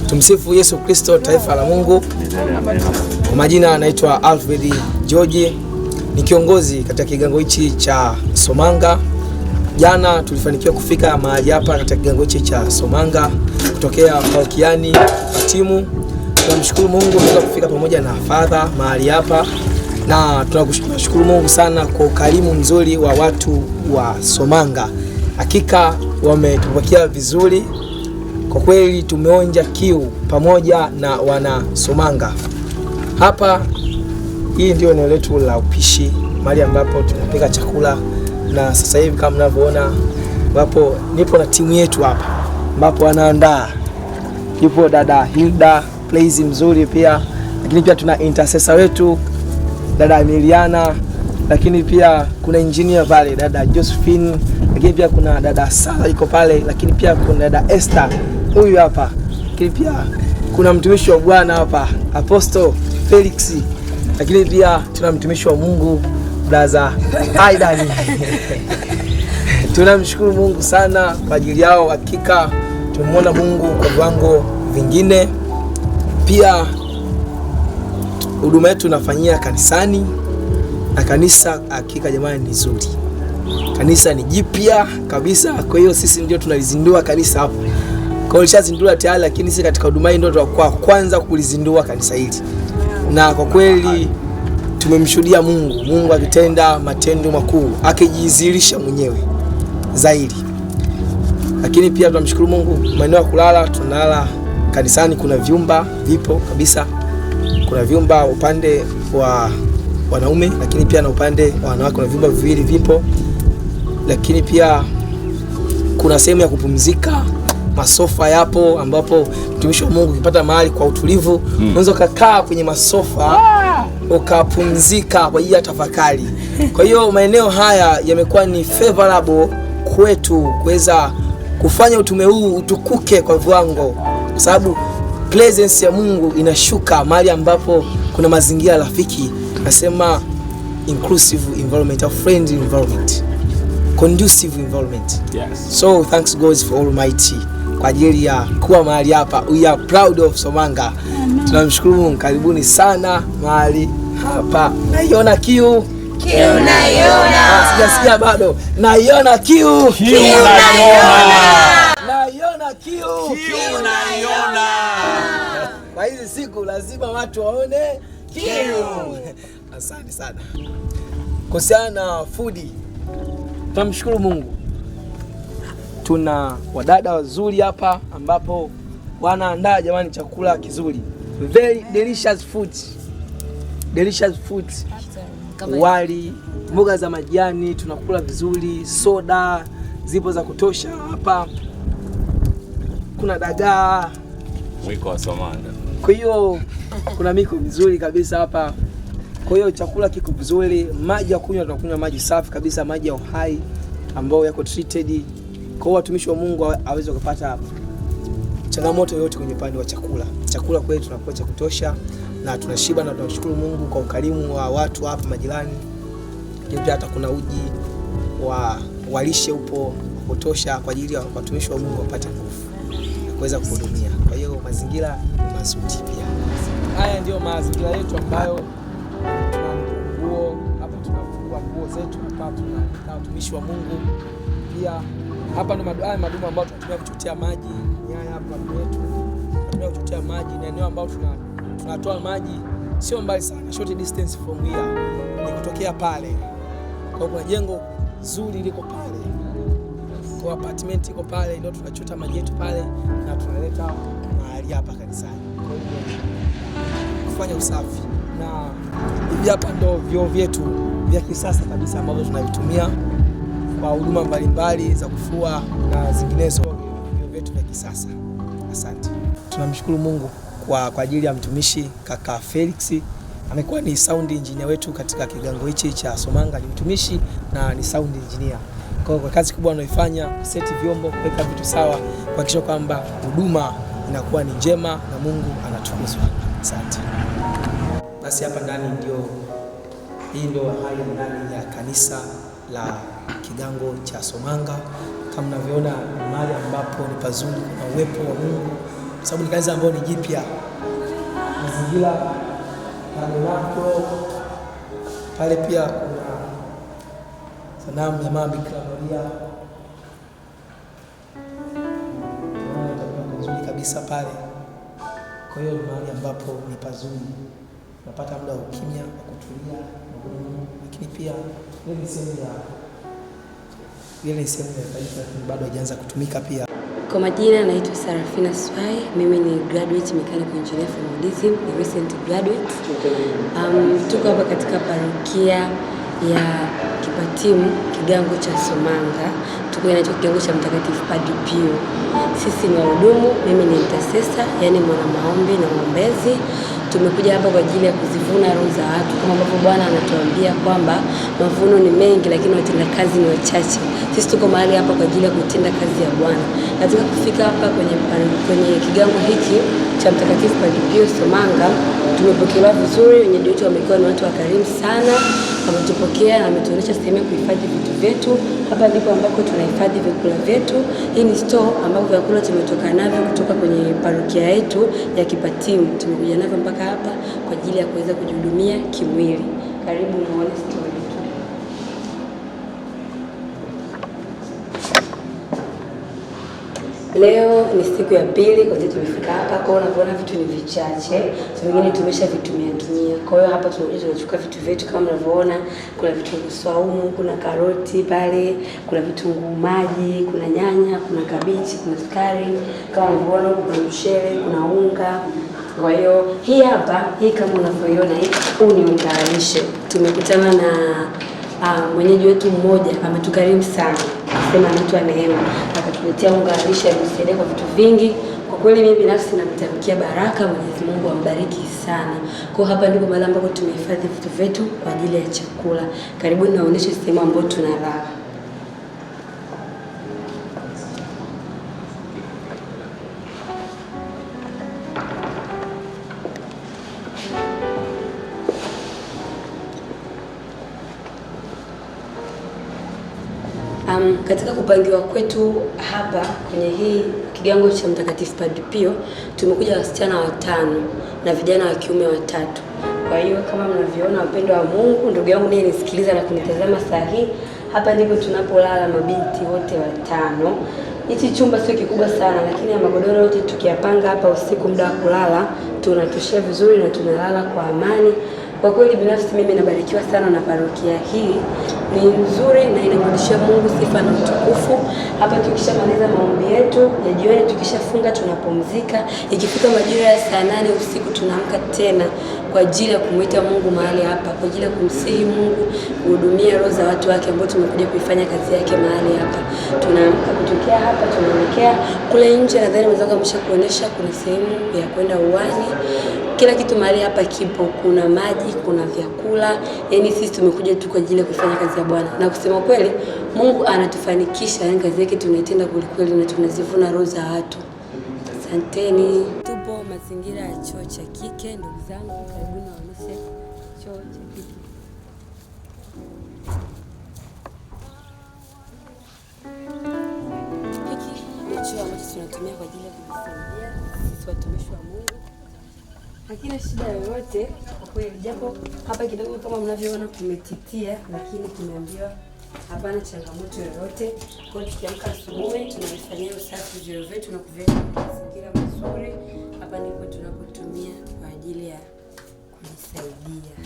Tumsifu Yesu Kristo, taifa la Mungu. Kwa majina anaitwa Alfred George, ni kiongozi katika kigango hichi cha Somanga. Jana tulifanikiwa kufika mahali hapa katika kigango hichi cha Somanga kutokea parokiani Fatimu. Tunamshukuru Mungu kwa kufika pamoja na Father mahali hapa, na tunashukuru Mungu sana kwa ukarimu mzuri wa watu wa Somanga. Hakika wametupokea vizuri. Kwa kweli tumeonja kiu pamoja na wana Somanga. Hapa hii ndio eneo letu la upishi, mahali ambapo tunapika chakula, na sasa hivi kama mnavyoona ambapo nipo na timu yetu hapa ambapo wanaandaa. Yupo dada Hilda, plays mzuri pia, lakini pia tuna intercessor wetu dada Emiliana, lakini pia kuna engineer pale dada Josephine, lakini pia kuna dada Sara iko pale, lakini pia kuna dada Esther huyu hapa, lakini pia kuna mtumishi wa Bwana hapa Apostle Felix, lakini pia tuna mtumishi wa Mungu brother Aidan. Tunamshukuru Mungu sana kwa ajili yao. Hakika tumemwona Mungu kwa viwango vingine. Pia huduma yetu tunafanyia kanisani, na kanisa hakika jamani ni zuri. Kanisa ni jipya kabisa, kwa hiyo sisi ndio tunalizindua kanisa hapo. Kwa hiyo lishazindua tayari, lakini sisi katika huduma hii ndio tutakuwa kwanza kulizindua kanisa hili. Na kwa kweli tumemshuhudia Mungu akitenda matendo makuu, akijizihirisha mwenyewe zaidi. Lakini pia tunamshukuru Mungu, maeneo ya kulala tunalala kanisani, kuna vyumba vipo kabisa. Kuna vyumba upande wa wanaume, lakini pia na upande wa wanawake kuna vyumba viwili vipo. Lakini pia kuna sehemu ya kupumzika, masofa yapo, ambapo mtumishi wa Mungu ukipata mahali kwa utulivu unaweza kukaa kwenye masofa ukapumzika kwa ajili ya tafakari. Kwa hiyo maeneo haya yamekuwa ni favorable kwetu kuweza kufanya utume huu utukuke kwa viwango, kwa sababu presence ya Mungu inashuka mahali ambapo kuna mazingira rafiki. Nasema inclusive environment, a friendly environment, conducive environment. Yes. So thanks God for Almighty kwa ajili ya kuwa mahali hapa. We are proud of Somanga. Tunamshukuru Mungu. Karibuni sana mahali hapa. Naiona kiu. Kiu naiona. Sijasikia bado. Naiona kiu. Kiu naiona. Naiona kiu. Kiu naiona. Kwa hizi siku lazima watu waone kiu. Asante sana. Kuhusiana na foodi, tunamshukuru Mungu. Tuna wadada wazuri hapa ambapo wanaandaa jamani chakula kizuri. Very delicious food. Delicious food. Wali, mboga za majani tunakula vizuri, soda zipo za kutosha hapa. Kuna dagaa, mwiko wa Somanga. Kwa hiyo kuna miko mizuri kabisa hapa. Kwa hiyo chakula kiko vizuri, maji ya kunywa tunakunywa maji safi kabisa, maji ya uhai ambao yako treated. Kwa hiyo watumishi wa Mungu hawezi kupata changamoto yoyote kwenye upande wa chakula. Chakula kwetu tunakuwa cha kutosha na tunashiba, na tunashukuru Mungu kwa ukarimu wa watu hapa majirani. Pia hata kuna uji wa lishe upo kutosha kwa ajili ya watumishi wa Mungu wapate nguvu na kuweza kuhudumia. Kwa hiyo mazingira ni mazuri pia. Haya ndio mazingira yetu ambayo hapa tunafungua nguo zetu, hapa tuna watumishi wa Mungu. Pia hapa ndo madumu ambayo tunatumia kuchotea maji. Haya hapa madumu yetu tunatumia kuchotea maji, na eneo ambao tunatoa maji sio mbali sana, short distance from here, ni kutokea pale. Kwa kuna jengo zuri liko pale, kwa apartment iko pale, ndio tunachota maji yetu pale na tunaleta mahali hapa kanisani. Kwa hiyo kufanya usafi, na hivi hapa ndo vyoo vyetu vya kisasa kabisa ambavyo tunavitumia kwa huduma mbalimbali za kufua na zinginezo, vyoo vyetu vya kisasa. Asante. Tunamshukuru Mungu kwa ajili ya mtumishi kaka Felix. Amekuwa ni sound engineer wetu katika kigango hichi cha Somanga, ni mtumishi na ni sound engineer. Kwa kazi kubwa anaifanya, seti vyombo, kuweka vitu sawa, kuhakikisha kwamba huduma inakuwa ni njema na Mungu anatukuzwa. Asante. Basi hapa ndani hii ndio hali ndani ya kanisa. kanisa la Kigango cha Somanga. Kama mnavyoona mahali ambapo ni pazuri, kuna uwepo wa Mungu kwa sababu ni kanisa ambalo ni jipya. Mazingira pale pale pia kuna sanamu ya Mama Bikira Maria. Nzuri kabisa pale. Kwa hiyo ni mahali ambapo ni pazuri. Unapata muda wa ukimya wa kutulia, lakini pia ile ni sehemu ya taifa bado haijaanza kutumika pia. Kwa majina naitwa Sarafina Swai, mimi ni graduate mechanical engineer from Udism, ni recent graduate. Tuko hapa katika parokia ya Kipatimu, Kigango cha Somanga. Tuko inaitwa Kigango cha Mtakatifu Padre Pio. Sisi ni wahudumu, mimi ni intercessor, yani mwana maombi na mwombezi. Tumekuja hapa kwa ajili ya kuzivuna roho za watu, kama ambavyo Bwana anatuambia kwamba mavuno ni mengi lakini watenda kazi ni wachache. Sisi tuko mahali hapa kwa ajili ya kutenda kazi ya Bwana. Katika kufika hapa kwenye kigango hiki cha Mtakatifu Padre Pio Somanga, tumepokelewa vizuri. Wenyeji wetu wamekuwa ni watu wakarimu sana, wametupokea na wametuonyesha sehemu ya kuhifadhi vitu vyetu. Hapa ndipo ambako tunahifadhi vyakula vyetu. Hii ni store ambapo vyakula tumetoka navyo kutoka kwenye parokia yetu ya Kipatimu. Tumekuja navyo mpaka hapa kwa ajili ya kuweza kujihudumia kimwili. Karibu muone store yetu. Leo ni siku ya pili kwa sababu tumefika hapa. Kwa hiyo unaona vitu ni vichache, vingine tumeshavitumia. Kwa hiyo hapa tunachukua vitu vyetu kama mnavyoona, kuna vitunguu saumu, kuna karoti pale, kuna vitunguu maji, kuna nyanya, kuna kabichi, kuna sukari, kama mnavyoona kuna mchele, kuna unga. Kwa hiyo hii hapa, hii kama unavyoiona huu ni unga lishe. Tumekutana na mwenyeji wetu mmoja ametukarimu sana. Sema anaitwa Neema, akatuletea unga lishe kusaidia kwa vitu vingi. Kwa kweli mimi binafsi namtamkia baraka, Mwenyezi Mungu ambariki sana. Kwa hapa ndipo mahali ambapo tumehifadhi vitu vyetu kwa ajili ya chakula. Karibuni naonyeshe sehemu ambayo tunalala. Katika kupangiwa kwetu hapa kwenye hii kigango cha Mtakatifu Padre Pio, tumekuja wasichana 5 na vijana wa kiume 3. Kwa hiyo kama mnavyoona, wapendwa wa Mungu, ndugu yangu niye nisikiliza na kunitazama saa hii, hapa ndipo tunapolala mabinti wote 5. Hichi chumba sio kikubwa sana, lakini ya magodoro yote tukiyapanga hapa usiku muda wa kulala, tunatoshea vizuri na tunalala kwa amani. Kwa kweli binafsi mimi nabarikiwa sana na parokia hii. Ni nzuri na inamrudishia Mungu sifa na utukufu. Hapa tukishamaliza maombi yetu ya jioni, tukishafunga tunapumzika. Ikifika majira ya saa 8 usiku tunaamka tena kwa ajili ya kumuita Mungu mahali hapa, kwa ajili ya kumsihi Mungu kuhudumia roho za watu wake ambao tumekuja kuifanya kazi yake mahali hapa. Tunaamka kutokea hapa tunaelekea kule nje. Nadhani mwenzangu ameshakuonesha kuna sehemu ya kwenda uwani. Kila kitu mahali hapa kipo, kuna maji, kuna vyakula. Yaani sisi tumekuja tu kwa ajili ya kufanya kazi ya Bwana. Na kusema kweli, Mungu anatufanikisha, yani kazi yake tunaitenda kweli na tunazivuna roho za watu. Asanteni. Tupo mazingira ya choo cha kike, ndugu zangu, karibuni waonyeshe choo cha kike. Hiki ni choo ambacho tunatumia kwa ajili ya kujisaidia sisi watumishi wa Mungu. Hakina shida yoyote kwa kweli, japo hapa kidogo kama mnavyoona kumetitia, lakini tumeambiwa hapana changamoto yoyote. Kwa hiyo tukiamka asubuhi tunafanyia usafi vyoo vyetu na kuviweka mazingira mazuri. Hapa ndipo tunapotumia kwa ajili ya kujisaidia.